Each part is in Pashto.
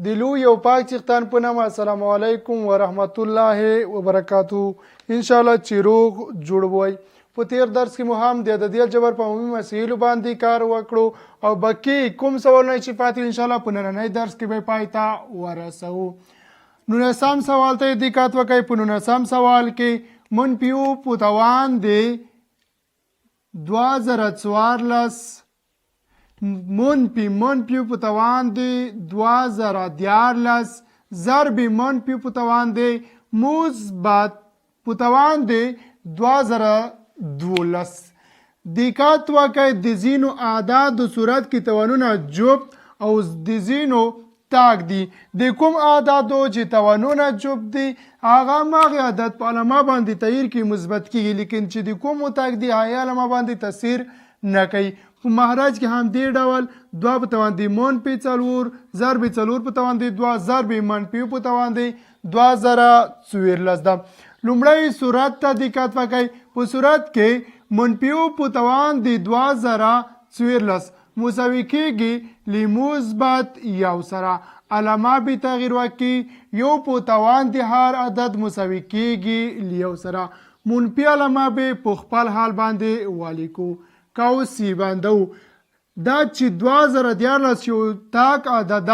د لوی او پاک څښتن په نامه السلام علیکم ورحمت الله وبرکاتو ان شاء الله چې روغ جوړ وای. په تیر درس کې مو هم د عددیت جبر په عمومي مسایلو باندې کار وکړو او باقي کوم سوالونه چې پاتې ان شاء الله په نننۍ درس کې به پای ته ورسوو. 19 سوال ته دقت وکړئ. په 19 سوال کې منفي په توان دی 2014 منفي په توان دی 2014 ضرب منفي په توان دی مثبت په توان دی 2012. دقت وکړئ د ځینو اعدادو صورت کې توانونه جفت او د ځینو تاک دي. د کوم اعدادو چې توانونه جفت دي هغه مغه عدد په علامه باندې تغییر کې مثبت کیږي، لیکن چې د کوم تاک دي هغه علامه باندې تاثیر نه کوي. په مخرج کې هم دې ډول 2 په توان دی منفي 4 ضرب 4 په توان دی 2 ضرب منفي په توان دی 2014 ده. لومړی صورت ته دقت وکړئ. په صورت کې منفي په توان دی 2014 مساوي کېږي له مثبت 1 سره. علامه به تغییر وکړي. یو په توان دی هر عدد مساوي کېږي له 1 سره. منفي علامه به په خپل حال باندې ولیکو. کاوسی باندو دا چې 2014 یو تاک عدد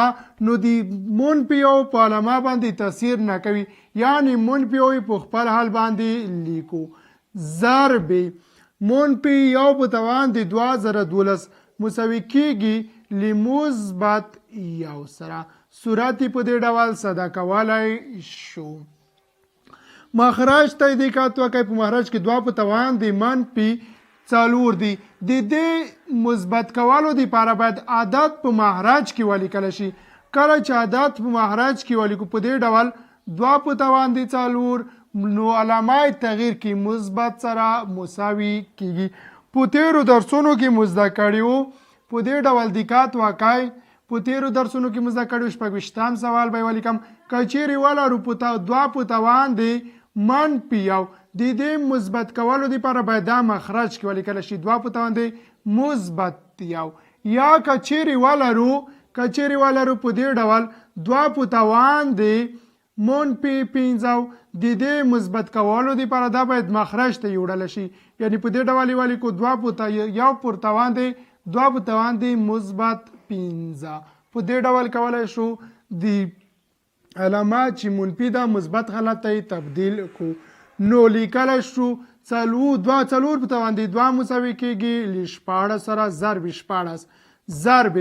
نو دی منفي او په علامه باندې تاثیر نه کوي، یعنی منفي او په خپل حال باندې لیکو. ضرب منفي یو په توان دی 2012 مساوي کېږي له مثبت 1 سره. صورت په دې ډول ساده کولای شو. مخرج ته دقت وکړئ. په مخرج کې 2 په توان دی منفي 4 دی. د دې مثبت کولو لپاره باید عدد په مخرج کې ولیکل شي. کله چې عدد په مخرج کې ولیکو په دې ډول 2 په توان دی 4 نو علامه تغییر کې مثبت سره مساوي کیږي. په تیرو درسونو کې مزده کړیو. په دې ډول دقت وکړئ. په تیرو درسونو کې مزده کړیو. 26 سوال به ولیکم. کچېرې ولرو په 2 په توان دی منفي 1 د دې مثبت کولو لپاره باید دا مخرج کې ولیکل شي 2 په توان دی مثبت 1. یا کچېرې ولرو په دې ډول 2 په توان دی منفي 5 د دې مثبت کولو لپاره دا باید مخرج ته یوړل شي، یعنی په دې ډول ولیکو 2 په توان دی 2 په توان دی مثبت 5. په دې ډول کولای شو د علامه چې منفي ده مثبت حالت ته تبدیل کو. نو لیکلی شو 4 په توان دی 2 مساوي کېږي له 14 سره ضرب 14 ضرب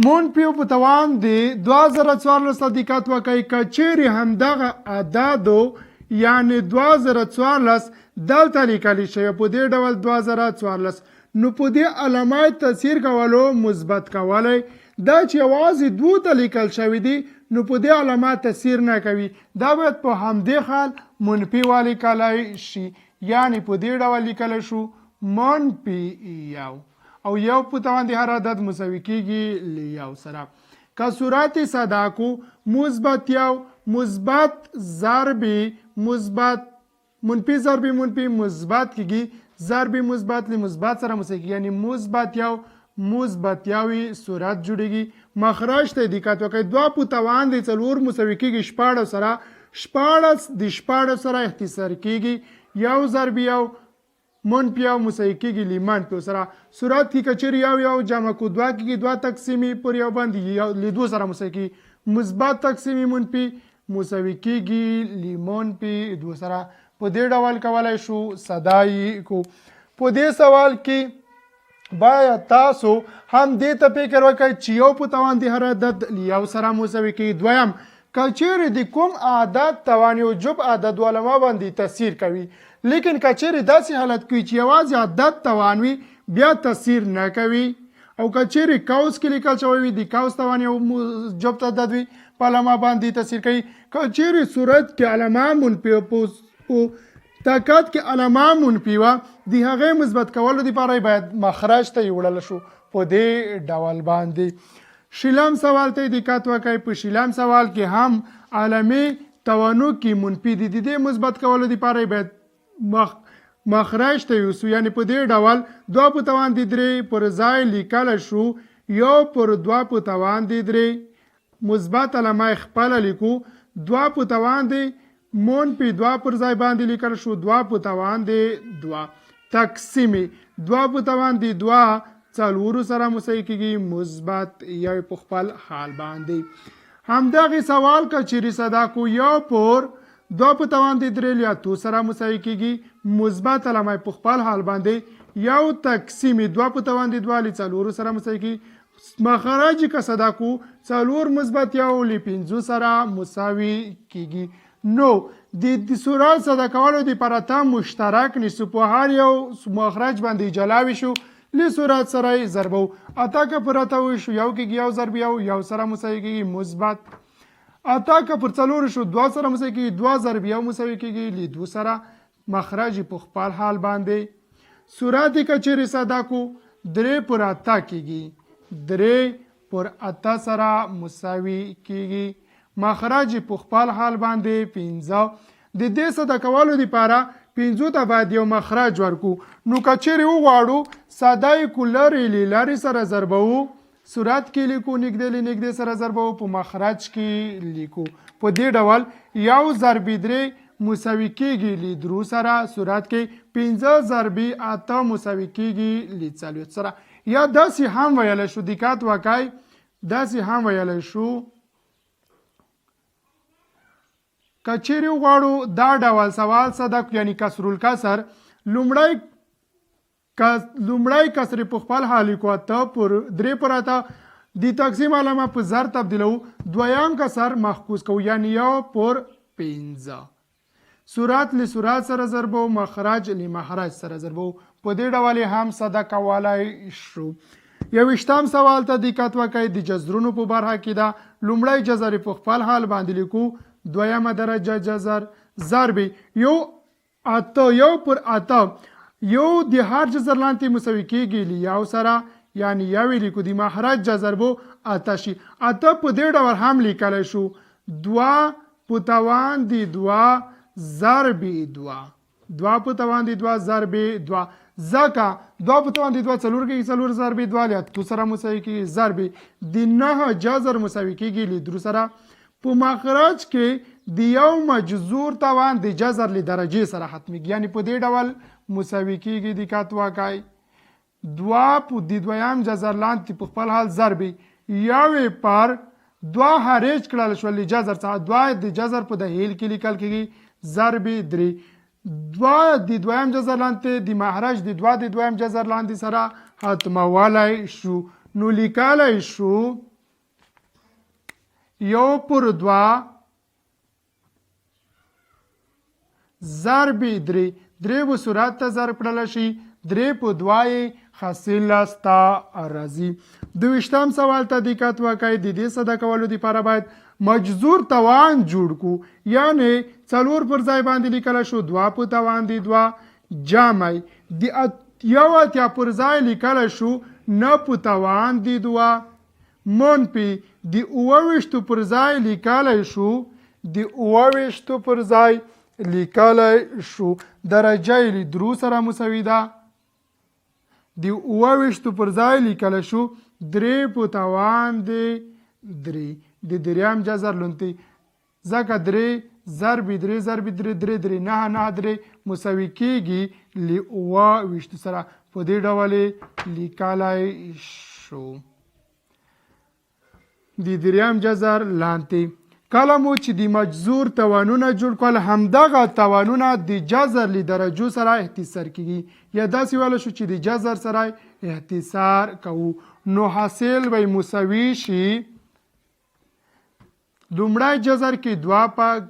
منفي په توان دی 2014 ته دقت وکړئ. کچېرې همدغه اعدادو یعنی 2014 دلته لیکلی شوی په دې ډول 2014 نو په دې علامه تاثیر کولو مثبت کولی. دا چې یوازې 2 ته لیکل شوی دی نو په دې علامه تاثیر نه کوي. دا باید په همدې حال منفي ولیکلی شي، یعنی په دې ډول لیکلی شو منفي 1 او 1 په توان دی هر عدد مساوي کېږي له 1 سره. که صورت ساده کو مثبت 1 مثبت ضرب مثبت منفي ضرب منفي مثبت کېږي ضرب مثبت له مثبت سره مساوي کېږي، یعنی مثبت 1 مثبت 1 صورت جوړیږي. مخرج ته دقت وکړئ. 2 په توان دی 4 مساوي کېږي 14 سره. 14 د 14 سره اختصار کېږي 1 ضرب 1 منفي 1 مساوي کېږي له منفي سره. صورت کې کچېرې 1 جمع کو 2 کېږي 2 تقسیمې پر 1 باندې له 2 سره مساوي کېږي مثبت تقسیمې منفي مساوي کېږي له منفي 2 سره. په دې ډول کولای شو ساده کو. په دې سوال کې باید تاسو هم دې ته فکر وکړئ چې 1 په توان دی هر عدد له 1 سره مساوي کېږي. دویم کچېرې د کوم عدد توان یو جب عدد علامه باندې تاثیر کوي، لیکن کچېرې داسې حالت کوي چې یوازې عدد توان وي بیا تاثیر نه کوي. او کچېرې قوس کې لیکل شوی وي د قوس توان یو جفت عدد وي په علامه باندې تاثیر کوي. کچېرې صورت کې علامه منفي طاقت کې علامه منفي وه د هغې مثبت کولو لپاره باید مخرج ته یوړل شو په دې ډول باندې. 20 سوال ته دقت وکړئ. په 20 سوال کې هم علامې توانو کې منفي دي. د دې مثبت کولو لپاره باید مخرج ته یوسو، یعنی په دې ډول 2 په توان دی 3 پر ځای لیکلی شو 1 پر 2 په توان دی 3 مثبت علامه خپله لیکو 2 په توان دی منفي 2 پر ځای باندې لیکل شو 2 په توان دی 2 تقسیم 2 په توان دی 2 څلورو سره مساوي کیږي مثبت یو په خپل حال باندې همدغه سوال که چیرې صداقو یو پر 2 په توان دی 3 یا 2 سره مساوي کیږي مثبت علامه په خپل حال باندې یو تقسیم 2 په توان دی 2 ل څلورو سره مساوي کیږي مخرج که صداقو څلور مثبت یو ل 5 سره مساوي کیږي نو د صورت صدا کولو د پرته مشترک نسو په هر یو مخرج باندې جلاوي شو لی صورت سره ضربو اتا که پرته شو یو کېږي یو ضرب یو سره مساوي کېږي مثبت اتا که پر څلور شو 2 سره مساوي کېږي 2 ضرب یو مساوي کېږي لی 2 سره مخرج په خپل حال باندې صورت که چیرې صدا کو 3 پر اتا کېږي 3 پر اتا سره مساوي کېږي مخرج په خپل حال باندې 15 د دې صدا کولو لپاره 15 ته باید یو مخرج ورکو نو که چیرې وغواړو ساده کولر لارې سره ضربو صورت کې لیکو نږدې سره ضربو په مخرج کې لیکو په دې ډول یو ضرب 3 مساوي کېږي ل 3 سره صورت کې 15 ضرب 8 مساوي کېږي ل 4 سره یا داسې هم ویلی شو دقت وکړئ داسې هم ویلی شو که چیرې وغواړو دا ډول سوال صدق یعنی کسر الکسر لومړی کسر په خپل حال لیکو 8 پر 3 پر 8 د تقسیم علامه په ضرب تبدیلو دویم کسر محفوظ کوو یعنی یو پر 15 صورت له صورت سره ضربو مخرج له مخرج سره ضربو په دې ډول هم صدا کولای شو یویشتم سوال ته دقت وکړئ د جذرونو په برخه کې دا لومړی جذر په خپل حال باندې لیکو دویمه درجه جذر ضرب یو 8 یو پر 8 یو د هر جذر لاندې مساوي کېږي ل یو سره یعنی یو لیکو د مخرج جذر بو 8 شي 8 په دې ډول هم لیکلی شو 2 په توان دی 2 ضرب 2 2 په توان دی 2 ضرب 2 ځکه 2 په توان دی 2 څلور کېږي څلور ضرب 2 ل 8 سره مساوي کېږي ضرب د 9 جذر مساوي کېږي ل 3 سره په مخرج کې د یو مجذور توان د جذر له درجې سره ختمېږي یعنی په دې ډول مساوي کېږي دقت وکړئ 2 په د دویم جذر لاندې په خپل حال ضرب یو پر 2 خارج کړل شو له جذر څخه 2 د جذر په دهیل کې لیکل کېږي ضرب 3 2 د دویم جذر لاندې د مخرج د 2 د دویم جذر لاندې سره ختمولای شو نو لیکلای شو یو پر 2 ضرب 3 به صورت ته ضرب کړل شي 3 په 2 حاصل ستا راځي دویشتم سوال ته دقت وکړئ د دې صدا کولو لپاره باید مجذور توان جوړ کو یعنی څلور پر ځای باندې لیکل شو 2 په توان دی 2 جمع د یو اتیا پر ځای لیکل شو 9 په توان دی 2 منفي د 28 پر ځای لیکلی شو د 28 پر ځای لیکلی شو درجه ل 3 سره مساوي ده د 28 پر ځای لیکلی شو 3 په توان دی 3 د دریم جذر لونتی ځکه 3 ضرب 3 ضرب 3 3 3 9 9 3 مساوي کېږي ل 28 سره په دې ډول لیکلی شو د دریم جذر لاندې کله مو چې د مجذور توانونه جوړ کول همدغه توانونه د جذر له درجو سره اختصار کیږي یا داسې ویل شو چې د جذر سره اختصار کوو نو حاصل به مساوي شي لومړی جذر کې 2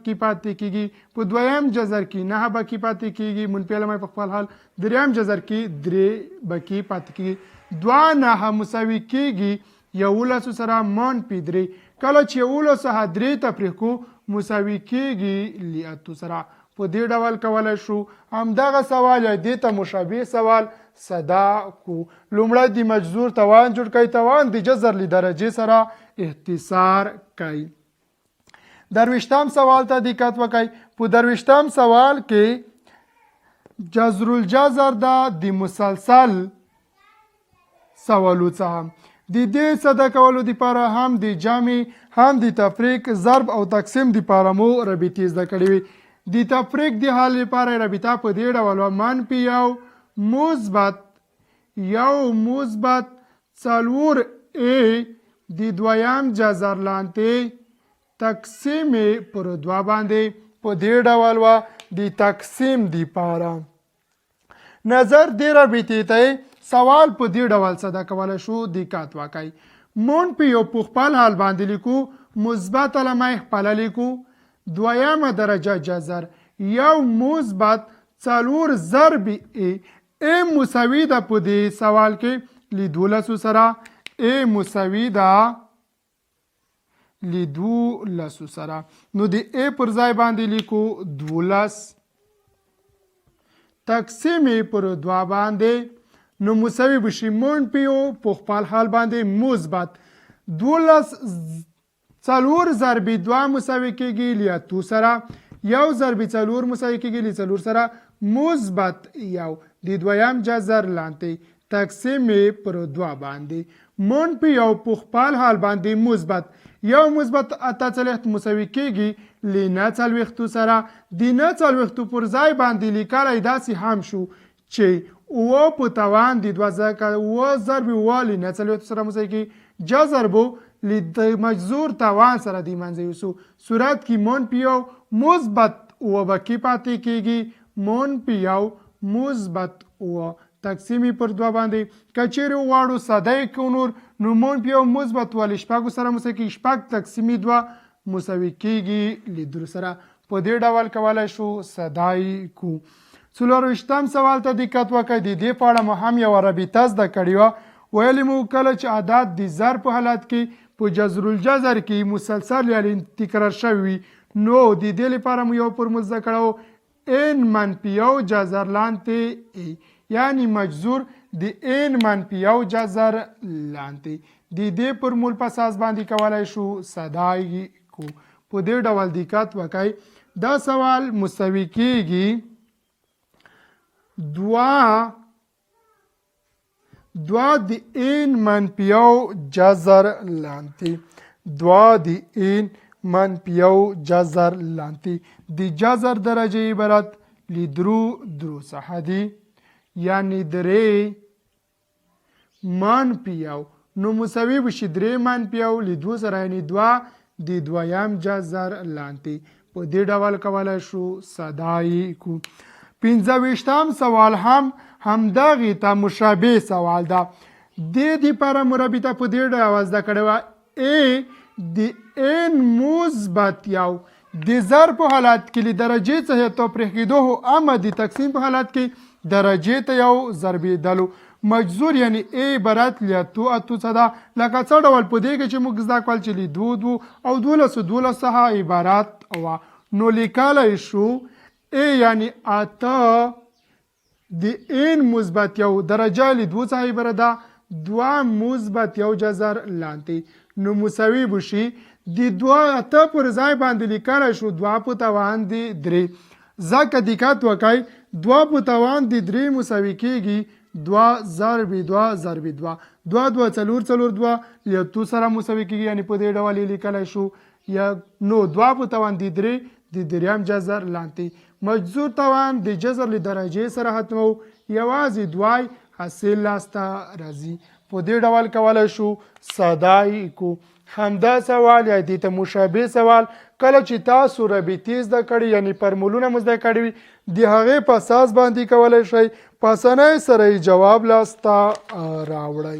کې پاتې کیږي په دویم جذر کې 9 به کې پاتې کیږي منفي علامه په خپل حال دریم جذر کې 3 به کې پاتې کیږي 2 9 مساوي کیږي 11 سره منفي 3 کله چې 11 څخه 3 تفریق کو مساوي کېږي ل 8 سره په دې ډول کولی شو همدغه سوال یا دې ته مشابه سوال صدا کو لومړی د مجذور توان جوړ کړئ توان د جذر له درجې سره اختصار کوي درویشتم سوال ته دقت وکړئ په درویشتم سوال کې جذر الجذر د مسلسل سوالو څخه د دې صدا کولو دپاره هم د جمع هم د تفریق ضرب او تقسیم دپاره مو رابطې زده کړې وي د تفریق د حل لپاره رابطه په دې ډول وه منفي یو مثبت څلور د دویم جذر لاندې تقسیم پر دوه باندې په دې ډول وه د تقسیم دپاره نظر دې رابطې ته سوال په دې ډول صدا کولی شو دقت وکړئ مون په یو په خپل حال باندې لیکو مثبت علامه خپله لیکو دویمه درجه جذر یو مثبت څلور ضرب ا مساوي ده په دې سوال کې له 12 سره ا مساوي ده له 12 سره نو د ا پر ځای باندې لیکو 12 تقسیم پر 2 باندې نو مساوي بشي منفي په خپل حال باندې مثبت 12 څلور ضرب 2 مساوي کېږي له 8 سره یو ضرب 4 مساوي کېږي له 4 سره مثبت یو د دویم جذر لاندې تقسیم پر 2 باندې منفي یو په خپل حال باندې مثبت یو مثبت 48 مساوي کېږي له 49 سره د 49 پر ځای باندې لیکلی داسې هم شو چې اوه په توان د 2 ځکه اوه ضرب اوه له 49 سره مساوي کېږي جذر بو له مجذور توان سره د منځه یوسو صورت کې منفي یو مثبت اوه به کې پاتې کېږي منفي یو مثبت اوه تقسیم پر 2 باندې که چیرې وغواړو ساده یې کړو نور نو منفي یو مثبت اوه له شپږو سره مساوي کېږي شپږ تقسیم 2 مساوي کېږي له 3 سره په دې ډول کولی شو ساده یې کړو 24 سوال ته دقت وکړئ د دې په اړه مو هم یوه رابطه زده کړې وه ویلې مو کله چې عدد د ضرب په حالت کې په جذر الجذر کې مسلسل یعنې تکرار شوي وي نو د دې لپاره مو یو فرمول زده کړی ان منفي یو جذر لاندې یعنی مجذور د ان منفي یو جذر لاندې د دې فرمول په اساس باندې کولی شو ساده یې کړو په دې ډول دقت وکړئ دا سوال مساوي کېږي دوا د ان منفي یو جذر لاندې دوا د ان منفي یو جذر لاندې د جذر درجه عبارت له درو څخه دي یعنی درې منفي یو نو مساوي بشي درې منفي یو له 2 سره یعنی 2 د دویم جذر لاندې په دې ډول کولی شو ساده یې کړو 25 سوال هم همدغې ته مشابه سوال ده د دپاره مو رابطه په دې ډول زده کړې وه د ان مثبت یو د ضرب په حالت کې له درجې څخه تفریق کېدو اما د تقسیم په حالت کې درجې ته یو ضربېدلو مجذور یعنی ا عبارت له اتو څخه ده لکه څه ډول په دې کې چې موږ زده کړل چې له 2 او 12 څخه عبارت وه نو لیکلی شو ا یعنی اته د ان مثبت یو درجه له 2 څخه عبارت ده 2 مثبت یو جذر لاندې نو مساوي بشي د 2 اته پر ځای باندې لیکلی شو 2 په توان د 3 ځکه دقت وکړئ 2 په توان د 3 مساوي کېږي 2 ضرب 2 ضرب 2 2 2 څلور 2 له 2 سره مساوي کېږي یعنی په دې ډول یې لیکلی شو یا نو 2 په توان د 3 د دریم جذر لاندې مجذور توان د جذر له درجې سره ختمو یوازې 2 حاصل لاسته راځي په دې ډول کولی شو ساده یې کړو همدا سوال یا دې ته مشابه سوال کله چې تاسو رابطې زده کړئ یعنی فرمولونه مو زده کړي وي د هغې په اساس باندې کولی شئ په اسانۍ سره یې جواب لاسته راوړئ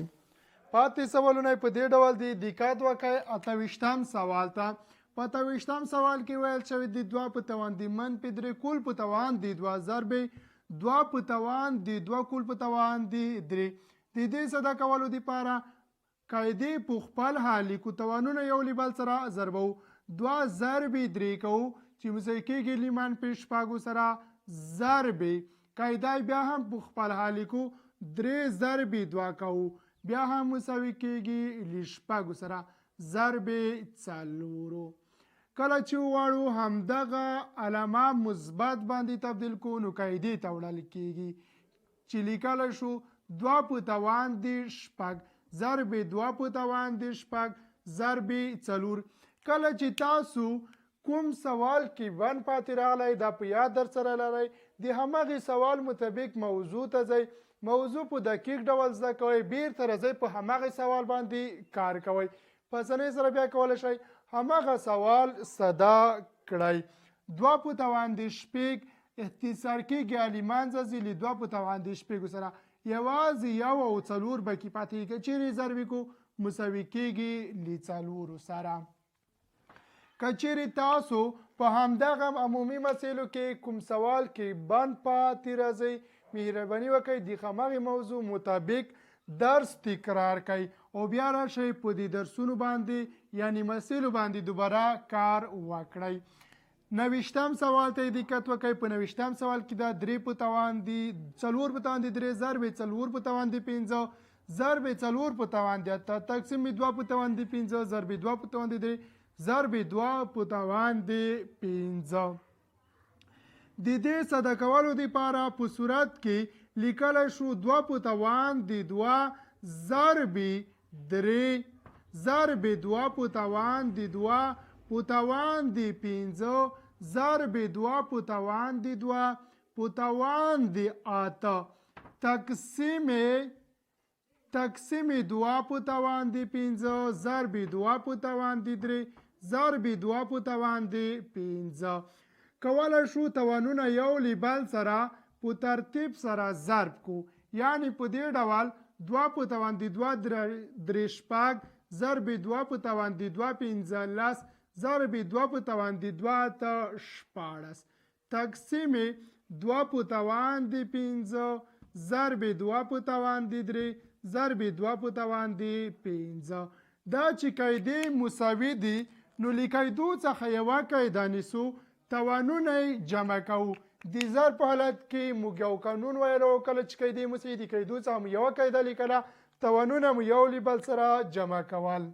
پاتې سوالونه په دې ډول دي دقت وکړئ 28 سوال ته په 28 سوال کې ویل شوی د 2 په توان د منفي 3 کول په توان د 2 ضرب 2 په توان د 2 کول په توان د 3 د دې صدا کولو دپاره قاعدې په خپل حال لیکو توانونه یو له بل سره ضربو 2 ضرب 3 کوو چې مساوي کېږي له منفي 6 سره ضرب قاعده بیا هم په خپل حال لیکو 3 ضرب 2 کوو بیا هم مساوي کېږي له 6 سره ضرب 4 کله چې وغواړو همدغه علامه مثبت باندې تبدیل کو نو قاعدې ته وړل کېږي چې لیکلی شو 2 په توان د 6 ضرب 2 په توان د شپږ ضرب 4. کله چې تاسو کوم سوال کې ون پاتې راغلی دا په یاد در سره لرئ د همغې سوال مطابق موضوع ته ځئ موضوع په دقیق ډول زده کوئ بیرته راځئ په همغې سوال باندې کار کوئ په اسانۍ سره بیا کولی شئ همغه سوال صدا کړئ 2 په توان د شپږ اختصار کېږي الیمانځه ځي له 2 په توان د شپږو سره یوازې 1 او 4 بکې پاتې کېږي چیرې ضرب کو مساوي کېږي له 4 سره کچېرې تاسو په همدغه عمومي مسایلو کې کوم سوال کې بند پاتې راځئ مهرباني وکړئ د همغې موضوع مطابق درس تکرار کړئ او بیا راشئ په دې درسونو باندې یعنی مسایلو باندې دوباره کار وکړئ 90م سوال ته دقت وکړئ په 90م سوال کې دا 3 په توان دي 4 په توان دي 3 ضرب 4 په توان دي 5 ضرب 4 په توان دي 8 تقسیم 2 په توان دي 5 ضرب 2 په توان دي 3 ضرب 2 په توان دی 5 د دې صدا کولو لپاره په صورت کې لیکلی شو 2 په توان دی 2 ضرب 3 ضرب 2 په توان دی 2 په توان دی 5 ضرب 2 په توان دی 2 په توان دی 8 تقسیم 2 په توان دی 5 ضرب 2 په توان دی 3 ضرب 2 په توان دی 5 کولی شو توانونه یو له بل سره په ترتیب سره ضرب کو یعنی په دې ډول 2 په توان دی 2 درې شپږ ضرب 2 په توان دی 2 15 ضرب 2 په توان دی 2 ته 14 تقسیم 2 په توان دی 5 ضرب 2 په توان دی 3 ضرب 2 په توان دی 5 دا چې قاعدې مساوي دي نو له قاعدو څخه یوه قاعده نیسو توانونه جمع کوو د ضرب په حالت کې موږ یو قانون ویلو کله چې قاعدې مساوي دي قاعدو څخه مو یوه قاعده لیکله توانونه مو یو له بل سره جمع کول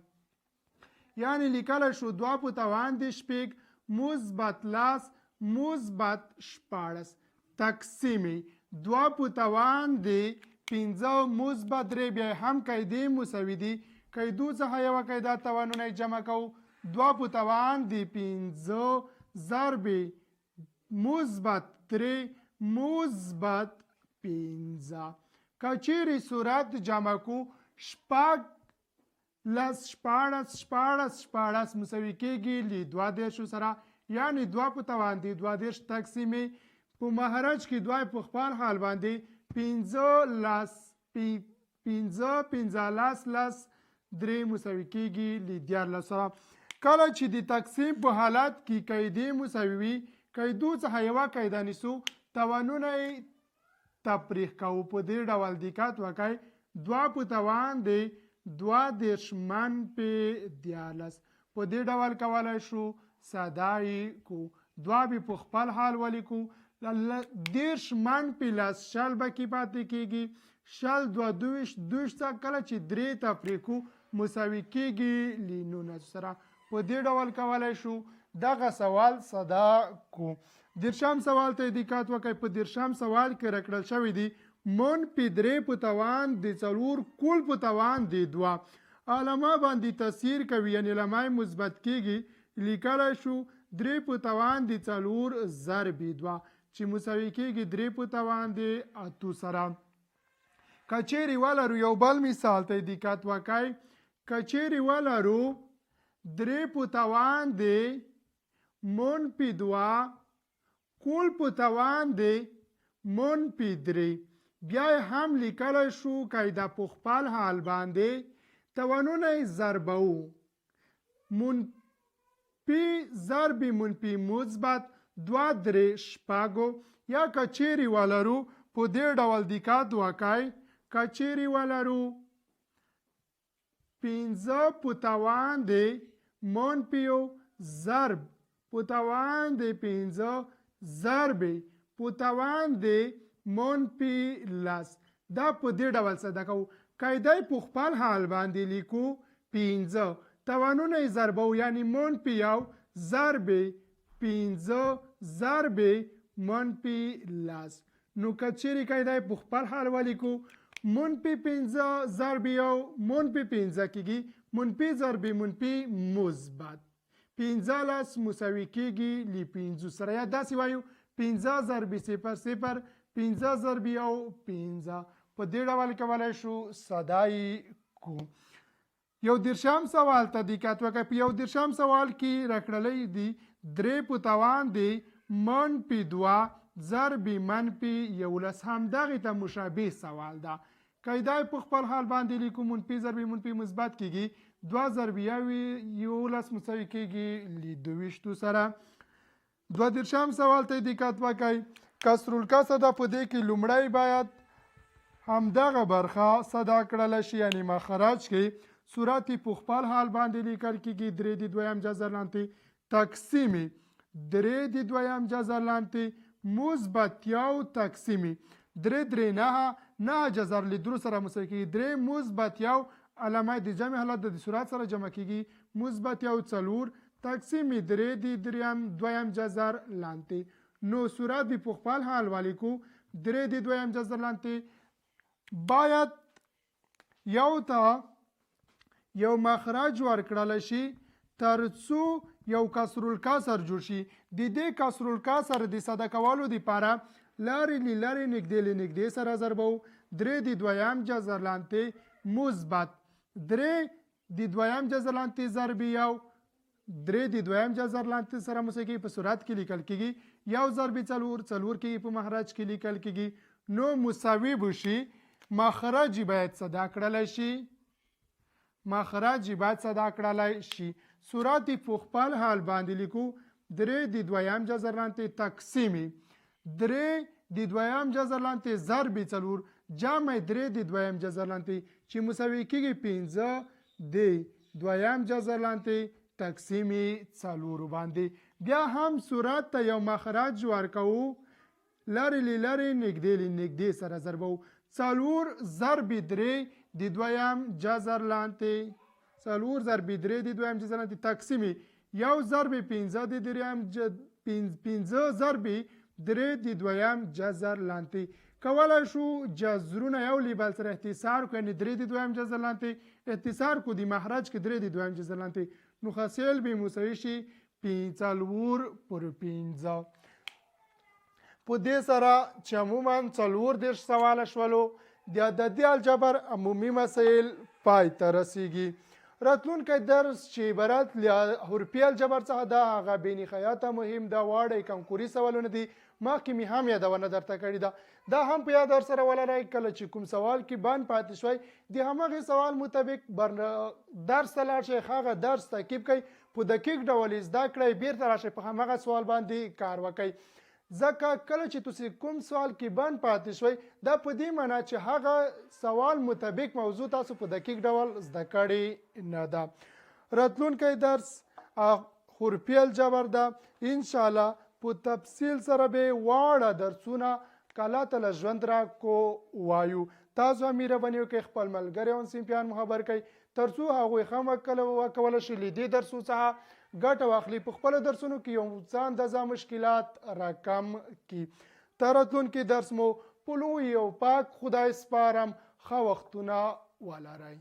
یعنی لیکلی شو 2 په توان دی شپږ مثبت 10 مثبت 14 تقسیم 2 په توان دی 15 مثبت 3 بیا هم قاعدې مساوي دي قاعدو څخه یوه قاعده توانونه جمع کوو 2 په توان دی 15 ضرب مثبت 3 مثبت 15 کچېرې صورت جمع کو شپږ لس 14 مساوي کېږي له 2 سره یعنی 2 په توان دی 2 تقسیم په مهرج کې 2 په خپل حال باندې 15 لس 3 مساوي کېږي له 14 سره کله چې د تقسیم په حالت کې قاعدې مساوي وي قاعدو څخه یوه قاعده نیسو توانونه یې تفریق کوو په دې ډول دقت وکړئ 2 په توان دی 2 منفي 14 په دې ډول کولی شو ساده یې کو 2 به په خپل حال ولیکو 10 منفي 10 شل به کې پاتې کېږي شل 22 کله چې 3 تفریقو مساوي کېږي له 19 سره په دې ډول کولی شو دغه سوال صدا کو 10م سوال ته دقت وکړئ په 10م سوال کې راکړل شوی دی منفي 3 په توان دی 4 کل په توان دی 2 علامه باندې تاثیر کوي یعنی علامه مثبت کېږي لیکلی شو 3 په توان دی 4 ضرب 2 چې مساوي کېږي 3 په توان دی 8 سره کچېرې ولرو یو بل مثال ته دقت وکړئ کچېرې ولرو 3 په توان دی منفي 2 کل په توان دی منفي 3 بیا هم لیکلی شو قاعده په خپل حال باندې توانونه یې ضربوو منفي ضرب منفي مثبت 2 3 شپږو یا کچېرې ولرو په دې ډول دقت وکړئ کچېرې ولرو 15 په توان دی منفي ضرب په توان دی 15 ضرب په توان دی منفي 10 دا په دې ډول صدا کوو قاعده په خپل حال باندې لیکو 15 توانونه یې ضربو یعنی منفي 1 ضرب 15 ضرب منفي 10 نو که چیرې قاعده په خپل حال ولیکو منفي 5 ضرب یو منفي 5 کېږي منفي ضرب منفي مثبت 15 مساوي کېږي له 5 سره یا داسې وایو 15 ضرب 0 0 15 ضرب یو 15 په دې ډول کولی شو ساده کو. یو دیرشم سوال ته دقت وکړئ. په یو دیرشم سوال کې راکړلی دي 3 په توان دی منفي 2 ضرب منفي 11 همدغې ته مشابه سوال ده. قاعده په خپل حال باندې لیکو منفي ضرب منفي مثبت کېږي 2 ضرب 11 مساوي کېږي له 22 سره. 2 دیرشم سوال ته دقت وکړئ. کسر الکسر ده په دې کې لومړی باید همدغه برخه صدا کړله شي یعنی مخرج کې صورت په خپل حال باندې لیکل کېږي 3 د دویم جذر لاندې تقسیم 3 د دویم جذر لاندې مثبت یو تقسیم 3 3 9 جذر له درو سره مساوي کېږي 3 مثبت یو علامه د جمع حالت د صورت سره جمع کېږي مثبت یو 4 تقسیم 3 د دویم جذر لاندې. نو صورت په خپل حال ولیکو 3 د دویم جذر لاندې باید یو ته یو مخرج ورکړل شي ترڅو یو کسر الکسر جوړ شي. د دې کسر الکسر د ساده کولو لپاره لارې له لارې نږدې له نږدې سره ضربو 3 د دویم جذر لاندې مثبت 3 د دویم جذر لاندې ضرب یو 3 د دویم جذر لاندې سره مساوي په صورت کې لیکل کېږي یو ضرب 4 کېږي په مخرج کې لیکل کېږي. نو مساوي بشي مخرج باید صدا کړلی شي مخرج باید صدا کړلی شي. صورت په خپل حال باندې لیکو 3 د دویم جذر لاندې تقسیم 3 د دویم جذر لاندې ضرب 4 جمع 3 د دویم جذر لاندې چې مساوي کېږي 15 د دویم جذر لاندې تقسیم 4 باندې. بیا هم صورت ته یو مخرج ورکوو لارې له لارې نږدې له نږدې سره ضربو 4 ضرب 3 د دویم جذر لاندې 4 ضرب 3 د دویم جذر لاندې تقسیم یو ضرب 15 د دریم 15 ضرب 3 د دویم جذر لاندې. کولی شو جذرونه یو له بل سره اختصار کړو یعنې 3 د دویم جذر لاندې اختصار کو د مخرج کې 3 د دویم جذر لاندې نو حاصل به مساوي شي 4 پر 15. په دې سره چې عموما 4 سوال شولو د عددي الجبر عمومي مسایل پای ته رسیږي. راتلونکی درس چې عبارت له حرفي الجبر څخه ده هغه بې نهایته مهم ده واړه کنکوري سوالونه دي مخکې مې هم یادونه درته کړې ده دا هم په یاد ورسره ولرئ کله چې کوم سوال کې بند پاتې شوی د همغې سوال مطابق درس ته لاړ شئ هغه درس تعقیب کړئ په دقیق ډول زده کړئ بیرته راشئ په همغه سوال باندې کار وکړئ ځکه کله چې تاسو کوم سوال کې بند پاتې شوي دا په دې معنی چې هغه سوال مطابق موضوع تاسو په دقیق ډول زده کړې نه ده. راتلونکی درس حرفي الجبر ده ان شاء الله په تفصیل سره به واړه درسونه کله ته ژوند را کو وایو. تاسو هم مهرباني وکړئ خپل ملګري او صنفیان خبر کړئ ترڅو هغوی هم وکولی شي له دې درسو څخه ګټه واخلي په خپلو درسونو کې یو څه اندازه مشکلات راکم کړي. تر راتلونکي درس مو په لوی او پاک خدای سپارم ښه وختونه ولرئ.